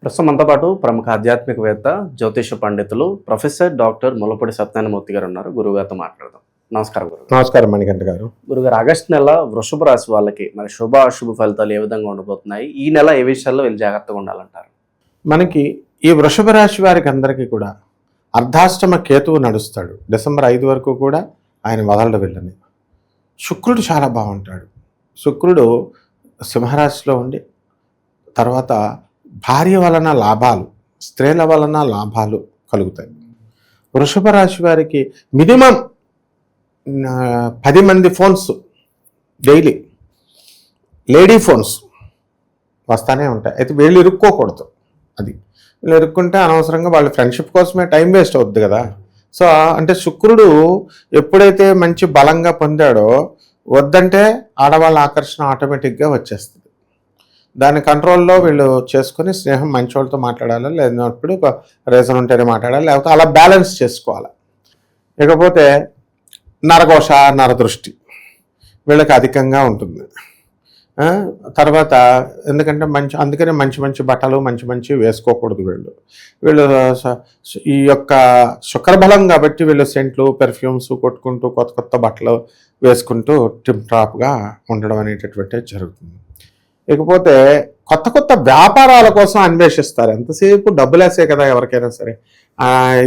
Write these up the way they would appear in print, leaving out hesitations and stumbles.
ప్రస్తుతం మనతో పాటు ప్రముఖ ఆధ్యాత్మికవేత్త, జ్యోతిష పండితులు ప్రొఫెసర్ డాక్టర్ ముల్లపూడి సత్యనారాయణమూర్తి గారు ఉన్నారు. గురువుగారితో మాట్లాడదాం. నమస్కారం గురువు. నమస్కారం మణికంఠ గారు. గురుగారు, ఆగస్టు నెల వృషభ రాశి వాళ్ళకి మరి శుభ అశుభ ఫలితాలు ఏ విధంగా ఉండబోతున్నాయి? ఈ నెల ఏ విషయాల్లో వీళ్ళు జాగ్రత్తగా ఉండాలంటారు? మనకి ఈ వృషభ రాశి వారికి అందరికీ కూడా అర్ధాష్టమ కేతువు నడుస్తాడు. డిసెంబర్ 5 వరకు కూడా ఆయన వదలడు వెళ్ళని. శుక్రుడు చాలా బాగుంటాడు. శుక్రుడు సింహరాశిలో ఉండి తర్వాత భార్య వలన లాభాలు, స్త్రీల వలన లాభాలు కలుగుతాయి. వృషభ రాశి వారికి మినిమం 10 మంది ఫోన్స్ డైలీ, లేడీ ఫోన్స్ వస్తానే ఉంటాయి. అయితే వీళ్ళు ఇరుక్కోకూడదు. అది వీళ్ళు ఇరుక్కుంటే అనవసరంగా వాళ్ళ ఫ్రెండ్షిప్ కోసమే టైం వేస్ట్ అవుద్ది కదా. సో అంటే శుక్రుడు ఎప్పుడైతే మంచి బలంగా పొందాడో వద్దంటే ఆడవాళ్ళ ఆకర్షణ ఆటోమేటిక్గా వచ్చేస్తుంది. దాని కంట్రోల్లో వీళ్ళు చేసుకొని స్నేహం మంచి వాళ్ళతో మాట్లాడాలి, లేనప్పుడు ఒక రీజన్ ఉంటేనే మాట్లాడాలి, లేకపోతే అలా బ్యాలెన్స్ చేసుకోవాలి. ఇకపోతే నరఘోష, నరదృష్టి వీళ్ళకి అధికంగా ఉంటుంది. తర్వాత ఎందుకంటే అందుకనే మంచి బట్టలు మంచి వేసుకోకూడదు. వీళ్ళు ఈ యొక్క శుక్రబలం కాబట్టి వీళ్ళు సెంట్లు, పెర్ఫ్యూమ్స్ కొట్టుకుంటూ కొత్త బట్టలు వేసుకుంటూ టిప్ టాప్గా ఉండడం అనేటటువంటిది జరుగుతుంది. ఇకపోతే కొత్త వ్యాపారాల కోసం అన్వేషిస్తారు. ఎంతసేపు డబ్బులేసే కదా ఎవరికైనా సరే.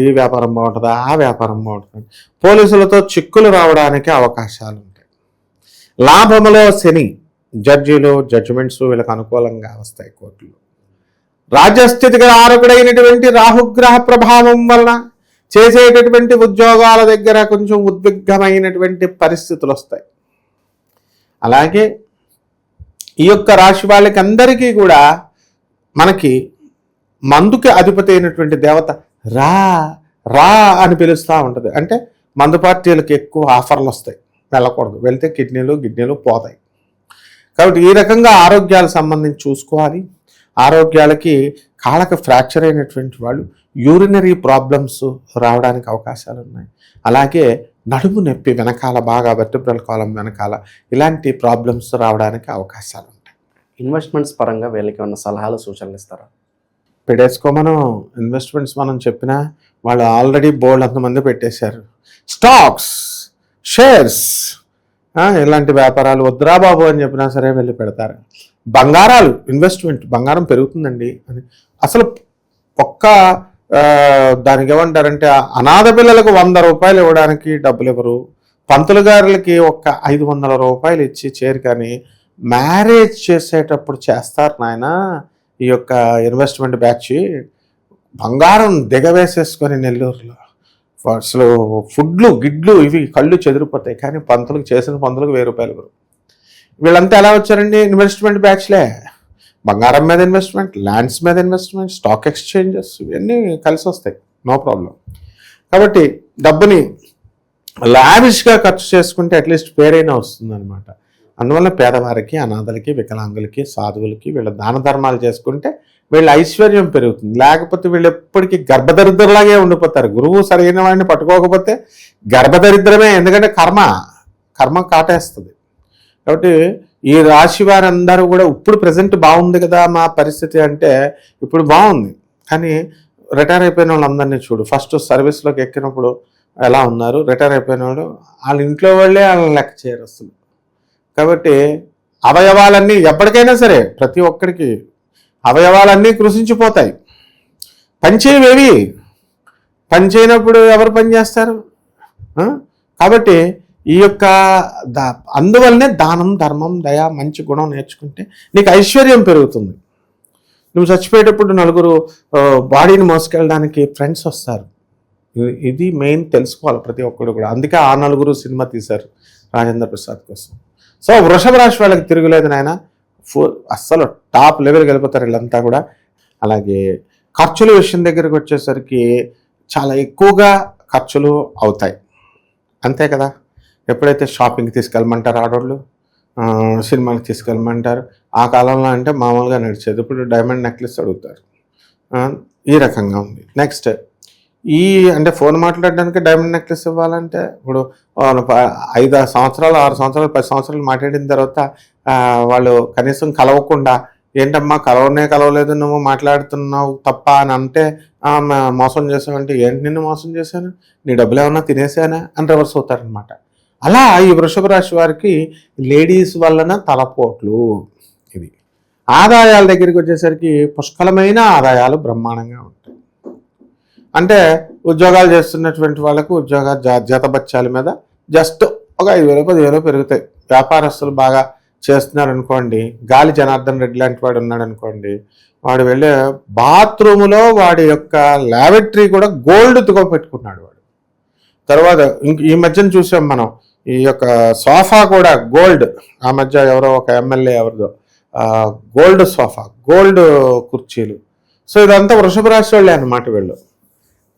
ఈ వ్యాపారం బాగుంటుందా, ఆ వ్యాపారం బాగుంటుంది. పోలీసులతో చిక్కులు రావడానికి అవకాశాలు ఉంటాయి. లాభములో శని, జడ్జీలు, జడ్జిమెంట్స్ వీళ్ళకి అనుకూలంగా వస్తాయి కోర్టులు. రాజ్యస్థితికి ఆరకుడైనటువంటి రాహుగ్రహ ప్రభావం వలన చేసేటటువంటి ఉద్యోగాల దగ్గర కొంచెం ఉద్విగ్నమైనటువంటి పరిస్థితులు వస్తాయి. అలాగే ఈ యొక్క రాశి వాళ్ళకి అందరికీ కూడా మనకి మందుకి అధిపతి అయినటువంటి దేవత రా రా అని పిలుస్తూ ఉంటుంది. అంటే మందు పార్టీలకు ఎక్కువ ఆఫర్లు వస్తాయి. వెళ్ళకూడదు, వెళ్తే కిడ్నీలు పోతాయి. కాబట్టి ఈ రకంగా ఆరోగ్యాలకు సంబంధించి చూసుకోవాలి. ఆరోగ్యాలకి కాళ్ళకి ఫ్రాక్చర్ అయినటువంటి వాళ్ళు యూరినరీ ప్రాబ్లమ్స్ రావడానికి అవకాశాలు ఉన్నాయి. అలాగే నడుము నొప్పి వెనకాల బాగా వెర్టిబ్రల్ కాలం వెనకాల ఇలాంటి ప్రాబ్లమ్స్ రావడానికి అవకాశాలు ఉంటాయి. ఇన్వెస్ట్మెంట్స్ పరంగా వీళ్ళకి ఏమన్నా సలహాలు, సూచనలు ఇస్తారా? మనం ఇన్వెస్ట్మెంట్స్ మనం చెప్పినా వాళ్ళు ఆల్రెడీ బోల్డ్ అంతమంది పెట్టేశారు. స్టాక్స్, షేర్స్ ఇలాంటి వ్యాపారాలు వద్దురా బాబు అని చెప్పినా సరే వెళ్ళి పెడతారు. బంగారాలు ఇన్వెస్ట్మెంట్, బంగారం పెరుగుతుందండి అని అసలు దానికి ఏమంటారంటే అనాథ పిల్లలకు 100 రూపాయలు ఇవ్వడానికి డబ్బులు ఇవ్వరు. పంతులు గారులకి 500 రూపాయలు ఇచ్చి చేరు కానీ మ్యారేజ్ చేసేటప్పుడు చేస్తారు నాయన. ఈ యొక్క ఇన్వెస్ట్మెంట్ బ్యాచ్ బంగారం దిగవేసేసుకొని నెల్లూరులో అసలు ఫుడ్లు గిడ్లు ఇవి కళ్ళు చెదిరిపోతాయి. కానీ చేసిన పంతులకు 1000 రూపాయలు ఇవ్వరు. వీళ్ళంతా ఎలా వచ్చారండి? ఇన్వెస్ట్మెంట్ బ్యాచ్లే. బంగారం మీద ఇన్వెస్ట్మెంట్, ల్యాండ్స్ మీద ఇన్వెస్ట్మెంట్, స్టాక్ ఎక్స్చేంజెస్ ఇవన్నీ కలిసి వస్తాయి. No problem. కాబట్టి డబ్బుని లావిష్గా ఖర్చు చేసుకుంటే అట్లీస్ట్ పేరైనా వస్తుంది అనమాట. అందువల్ల పేదవారికి, అనాథలకి, వికలాంగులకి, సాధువులకి వీళ్ళ దాన ధర్మాలు చేసుకుంటే వీళ్ళ ఐశ్వర్యం పెరుగుతుంది. లేకపోతే వీళ్ళు ఎప్పటికీ గర్భదరిద్రలాగే ఉండిపోతారు. గురువు సరైన వాడిని పట్టుకోకపోతే గర్భదరిద్రమే. ఎందుకంటే కర్మ కాటేస్తుంది. కాబట్టి ఈ రాశి వారందరూ కూడా ఇప్పుడు ప్రజెంట్ బాగుంది కదా మా పరిస్థితి అంటే ఇప్పుడు బాగుంది. కానీ రిటైర్ అయిపోయిన వాళ్ళందరినీ చూడు. ఫస్ట్ సర్వీస్లోకి ఎక్కినప్పుడు ఎలా ఉన్నారు, రిటైర్ అయిపోయిన వాళ్ళు వాళ్ళ ఇంట్లో వాళ్ళే వాళ్ళని లెక్క చేయరు అసలు. కాబట్టి అవయవాలన్నీ ఎప్పటికైనా సరే ప్రతి ఒక్కరికి అవయవాలన్నీ కృషించిపోతాయి. పనిచేయవేవి, పనిచేయనప్పుడు ఎవరు పని చేస్తారు? కాబట్టి ఈ యొక్క అందువల్లనే దానం, ధర్మం, దయ, మంచి గుణం నేర్చుకుంటే నీకు ఐశ్వర్యం పెరుగుతుంది. నువ్వు చచ్చిపోయేటప్పుడు 4 బాడీని మోసుకెళ్ళడానికి ఫ్రెండ్స్ వస్తారు. ఇది మెయిన్ తెలుసుకోవాలి ప్రతి ఒక్కరు కూడా. అందుకే ఆ 4 సినిమా తీశారు రాజేంద్ర ప్రసాద్ కోసం. సో వృషభ రాశి వాళ్ళకి తిరుగులేదు నాయన. అస్సలు టాప్ లెవెల్కి వెళ్ళిపోతారు వీళ్ళంతా కూడా. అలాగే ఖర్చుల విషయం దగ్గరికి వచ్చేసరికి చాలా ఎక్కువగా ఖర్చులు అవుతాయి. అంతే కదా. ఎప్పుడైతే షాపింగ్కి తీసుకెళ్ళమంటారు ఆడవాళ్ళు, సినిమాకి తీసుకెళ్ళమంటారు. ఆ కాలంలో అంటే మామూలుగా నడిచేది. ఇప్పుడు డైమండ్ నెక్లెస్ అడుగుతారు. ఈ రకంగా ఉంది. నెక్స్ట్ అంటే ఫోన్ మాట్లాడడానికి డైమండ్ నెక్లెస్ ఇవ్వాలంటే ఇప్పుడు 5 సంవత్సరాలు, 6 సంవత్సరాలు, 10 సంవత్సరాలు మాట్లాడిన తర్వాత వాళ్ళు కనీసం కలవకుండా ఏంటమ్మా కలవలేదు, నువ్వు మాట్లాడుతున్నావు తప్ప అని అంటే మోసం చేసావంటే ఏంటి నిన్ను మోసం చేశాను, నీ డబ్బులు ఏమన్నా తినేసానా అని రివర్స్ అవుతారనమాట. అలా ఈ వృషభ రాశి వారికి లేడీస్ వలన తలపోట్లు. ఇది ఆదాయాల దగ్గరికి వచ్చేసరికి పుష్కలమైన ఆదాయాలు బ్రహ్మాండంగా ఉంటాయి. అంటే ఉద్యోగాలు చేస్తున్నటువంటి వాళ్ళకు ఉద్యోగ జీతబత్యాల మీద జస్ట్ ఒక 5,000 10,000 పెరుగుతాయి. వ్యాపారస్తులు బాగా చేస్తున్నారు అనుకోండి, గాలి జనార్దన్ రెడ్డి లాంటి వాడు ఉన్నాడు అనుకోండి, వాడు వెళ్ళే బాత్రూములో వాడి యొక్క ల్యాబరేటరీ కూడా గోల్డ్తో పెట్టుకున్నాడు వాడు. తర్వాత ఈ మధ్యన చూసాం మనం ఈ యొక్క సోఫా కూడా గోల్డ్. ఆ మధ్య ఎవరో ఒక ఎమ్మెల్యే ఎవరిదో గోల్డ్ సోఫా, గోల్డ్ కుర్చీలు. సో ఇదంతా వృషభ రాశి వాళ్ళే అన్నమాట వీళ్ళు.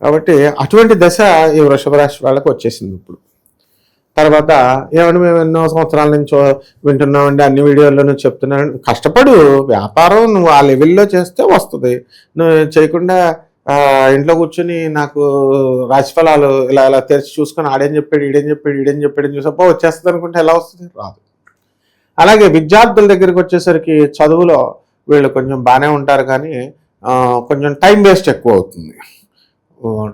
కాబట్టి అటువంటి దశ ఈ వృషభ రాశి వాళ్ళకి వచ్చేసింది ఇప్పుడు. తర్వాత ఏమంటే మేము ఎన్నో సంవత్సరాల నుంచి వింటున్నామండి, అన్ని వీడియోల్లోనూ చెప్తున్నాను, కష్టపడు, వ్యాపారం నువ్వు ఆ లెవెల్లో చేస్తే వస్తుంది. నువ్వు చేయకుండా ఇంట్లో కూర్చొని నాకు రాశిఫలాలు ఇలా తెరిచి చూసుకొని ఈడేం చెప్పాడు చూసప్పో వచ్చేస్తుంది అనుకుంటే ఎలా వస్తుంది? రాదు. అలాగే విద్యార్థుల దగ్గరికి వచ్చేసరికి చదువులో వీళ్ళు కొంచెం బాగానే ఉంటారు, కానీ కొంచెం టైం వేస్ట్ ఎక్కువ అవుతుంది.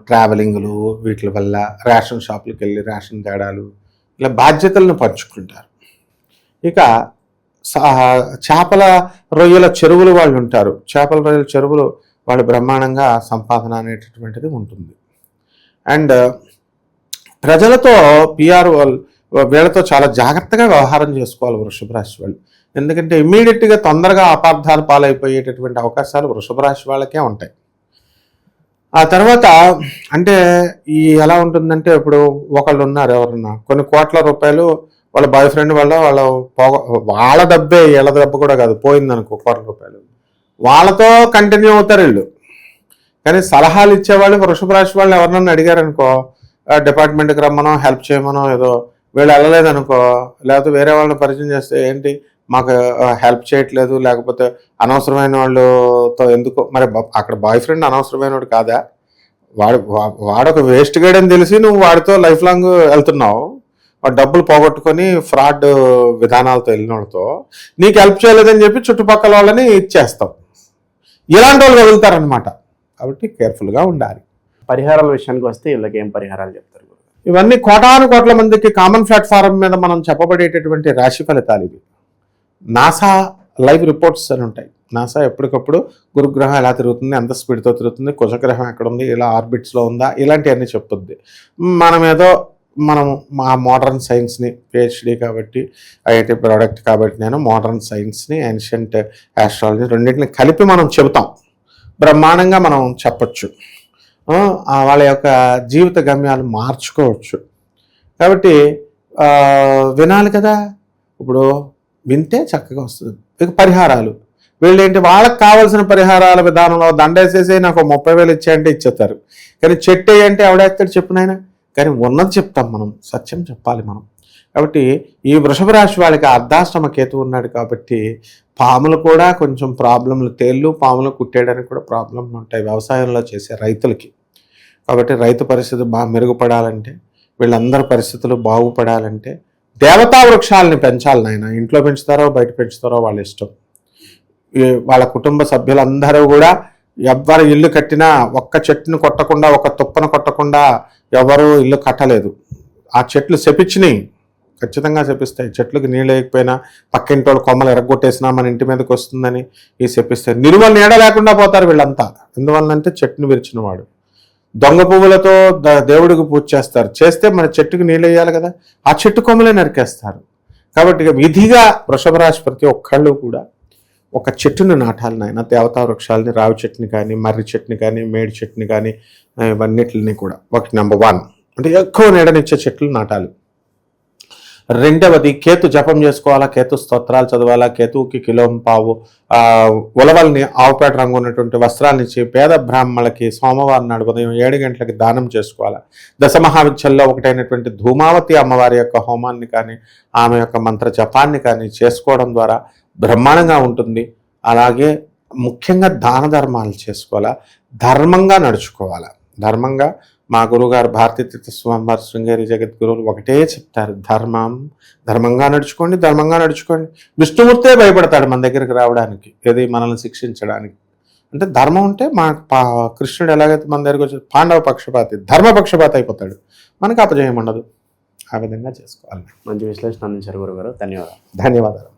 ట్రావెలింగ్లు వీటి వల్ల, రేషన్ షాపులకు వెళ్ళి రేషన్ తేడాలు, ఇలా బాధ్యతలను పంచుకుంటారు. ఇక చేపల రొయ్యల చెరువులు వాళ్ళు ఉంటారు. చేపల రొయ్యల చెరువులు వాళ్ళు బ్రహ్మాండంగా సంపాదన అనేటటువంటిది ఉంటుంది. అండ్ ప్రజలతో పిఆర్ వీళ్ళతో చాలా జాగ్రత్తగా వ్యవహారం చేసుకోవాలి వృషభ రాశి వాళ్ళు. ఎందుకంటే ఇమ్మీడియట్గా తొందరగా అపార్థాలు పాలైపోయేటటువంటి అవకాశాలు వృషభ రాశి వాళ్ళకే ఉంటాయి. ఆ తర్వాత అంటే ఈ ఎలా ఉంటుందంటే, ఇప్పుడు ఒకళ్ళు ఉన్నారు ఎవరన్నా కొన్ని కోట్ల రూపాయలు వాళ్ళ బాయ్ ఫ్రెండ్ వల్ల వాళ్ళ డబ్బే, వీళ్ళ డబ్బు కూడా కాదు, పోయిందనుకో కోట్ల రూపాయలు, వాళ్ళతో కంటిన్యూ అవుతారు వీళ్ళు. కానీ సలహాలు ఇచ్చేవాళ్ళు వృషభ రాశి వాళ్ళు ఎవరినన్నా అడిగారనుకో, డిపార్ట్మెంట్కి రమ్మనో హెల్ప్ చేయమనో ఏదో, వీళ్ళు వెళ్ళలేదనుకో, లేకపోతే వేరే వాళ్ళని పరిచయం చేస్తే ఏంటి మాకు హెల్ప్ చేయట్లేదు, లేకపోతే అనవసరమైన వాళ్ళతో ఎందుకో, మరి అక్కడ బాయ్ ఫ్రెండ్ అనవసరమైన వాడు కాదా, వాడొక వేస్ట్ గైడ్ అని తెలిసి నువ్వు వాడితో లైఫ్ లాంగ్ వెళ్తున్నావు. వాడు డబ్బులు పోగొట్టుకొని ఫ్రాడ్ విధానాలతో వెళ్ళిన వాళ్ళతో నీకు హెల్ప్ చేయలేదని చెప్పి చుట్టుపక్కల వాళ్ళని ఇచ్చేస్తావు. ఇలాంటి వాళ్ళు వదులుతారనమాట. కాబట్టి కేర్ఫుల్గా ఉండాలి. పరిహారాల విషయానికి వస్తే వీళ్ళకి ఏం పరిహారాలు చెప్తారు? ఇవన్నీ కోటాను కోట్ల మందికి కామన్ ప్లాట్ఫారం మీద మనం చెప్పబడేటటువంటి రాశి ఫలితాలు ఇవి. నాసా లైవ్ రిపోర్ట్స్ అని ఉంటాయి. నాసా ఎప్పటికప్పుడు గురుగ్రహం ఎలా తిరుగుతుంది, ఎంత స్పీడ్తో తిరుగుతుంది, కుజగ్రహం ఎక్కడ ఉంది, ఇలా ఆర్బిట్స్లో ఉందా, ఇలాంటివన్నీ చెప్తుంది. మనం మా మోడర్న్ సైన్స్ని, పిహెచ్డి కాబట్టి, ఐఐటి ప్రోడక్ట్ కాబట్టి నేను మోడర్న్ సైన్స్ని, ఏన్షియంట్ ఆస్ట్రాలజీ రెండింటిని కలిపి మనం చెబుతాం. బ్రహ్మాండంగా మనం చెప్పచ్చు. వాళ్ళ యొక్క జీవిత గమ్యాలు మార్చుకోవచ్చు. కాబట్టి వినాలి కదా. ఇప్పుడు వింటే చక్కగా వస్తుంది. ఇక పరిహారాలు వీళ్ళేంటి, వాళ్ళకి కావాల్సిన పరిహారాల విధానంలో దండేసేసి నాకు 30,000 ఇచ్చాయంటే ఇచ్చేస్తారు. కానీ చెట్టు అంటే ఎవడేస్తాడు చెప్పునైనా. కానీ ఉన్నది చెప్తాం మనం, సత్యం చెప్పాలి మనం. కాబట్టి ఈ వృషభ రాశి వాళ్ళకి అర్ధాష్టమ కేతు ఉన్నాడు కాబట్టి పాములు కూడా కొంచెం ప్రాబ్లంలు, తేళ్ళు పాములు కుట్టేయడానికి కూడా ప్రాబ్లంలు ఉంటాయి వ్యవసాయంలో చేసే రైతులకి. కాబట్టి రైతు పరిస్థితి బాగా మెరుగుపడాలంటే, వీళ్ళందరి పరిస్థితులు బాగుపడాలంటే దేవతా వృక్షాలని పెంచాలి నాయన. ఇంట్లో పెంచుతారో బయట పెంచుతారో వాళ్ళ ఇష్టం. వాళ్ళ కుటుంబ సభ్యులందరూ కూడా ఎవ్వరు ఇల్లు కట్టినా ఒక్క చెట్టును కొట్టకుండా, ఒక తుప్పను కొట్టకుండా ఎవరు ఇల్లు కట్టలేదు. ఆ చెట్లు శపించినాయి, ఖచ్చితంగా శపిస్తాయి. చెట్లకు నీళ్ళు వేయకపోయినా పక్కింటి వాళ్ళు కొమ్మలు ఎరగొట్టేసినా మన ఇంటి మీదకి వస్తుందని ఈ శపిస్తాయి. నిలువ నీడ లేకుండా పోతారు వీళ్ళంతా. ఎందువల్లంటే చెట్టును విరిచిన వాడు. దొంగ పువ్వులతో దేవుడికి పూజ చేస్తే మన చెట్టుకు నీళ్ళు వేయాలి కదా, ఆ చెట్టు కొమ్మలే నరికేస్తారు. కాబట్టి విధిగా వృషభ రాశి ప్రతి ఒక్కళ్ళు కూడా ఒక చెట్టును నాటాలి నాయన. దేవతా వృక్షాలని, రావి చెట్టుని కానీ, మర్రి చెట్టుని కానీ, మేడి చెట్టుని కానీ, ఇవన్నిటిని కూడా ఒకటి నెంబర్ 1 అంటే ఎక్కువ నీడనిచ్చే చెట్లు నాటాలి. రెండవది కేతు జపం చేసుకోవాలా, కేతు స్తోత్రాలు చదవాలా, కేతువుకి కిలోంపావు ఉలవల్ని ఆవుపేట రంగు ఉన్నటువంటి వస్త్రాలనిచ్చి పేద బ్రాహ్మణులకి సోమవారం నాడు ఉదయం 7 గంటలకి దానం చేసుకోవాలా. దశమహావిద్యల్లో ఒకటైనటువంటి ధూమావతి అమ్మవారి యొక్క హోమాన్ని కానీ, ఆమె యొక్క మంత్ర జపాన్ని కానీ చేసుకోవడం ద్వారా బ్రహ్మాండంగా ఉంటుంది. అలాగే ముఖ్యంగా దాన ధర్మాలు చేసుకోవాలా, ధర్మంగా నడుచుకోవాలా. ధర్మంగా మా గురుగారు భారతీతీర్థ స్వామివారి శృంగేరి జగద్గురువులు ఒకటే చెప్తారు, ధర్మంగా నడుచుకోండి. విష్ణుమూర్తే భయపడతాడు మన దగ్గరికి రావడానికి, ఏది మనల్ని శిక్షించడానికి. అంటే ధర్మం ఉంటే కృష్ణుడు ఎలాగైతే మన దగ్గరకు వచ్చి పాండవ పక్షపాతి, ధర్మ పక్షపాతి అయిపోతాడు, మనకు అపజయం ఉండదు. ఆ విధంగా చేసుకోవాలి. మంచి విశ్లేషణ అందించారు గురుగారు, ధన్యవాదాలు. ధన్యవాదాలు.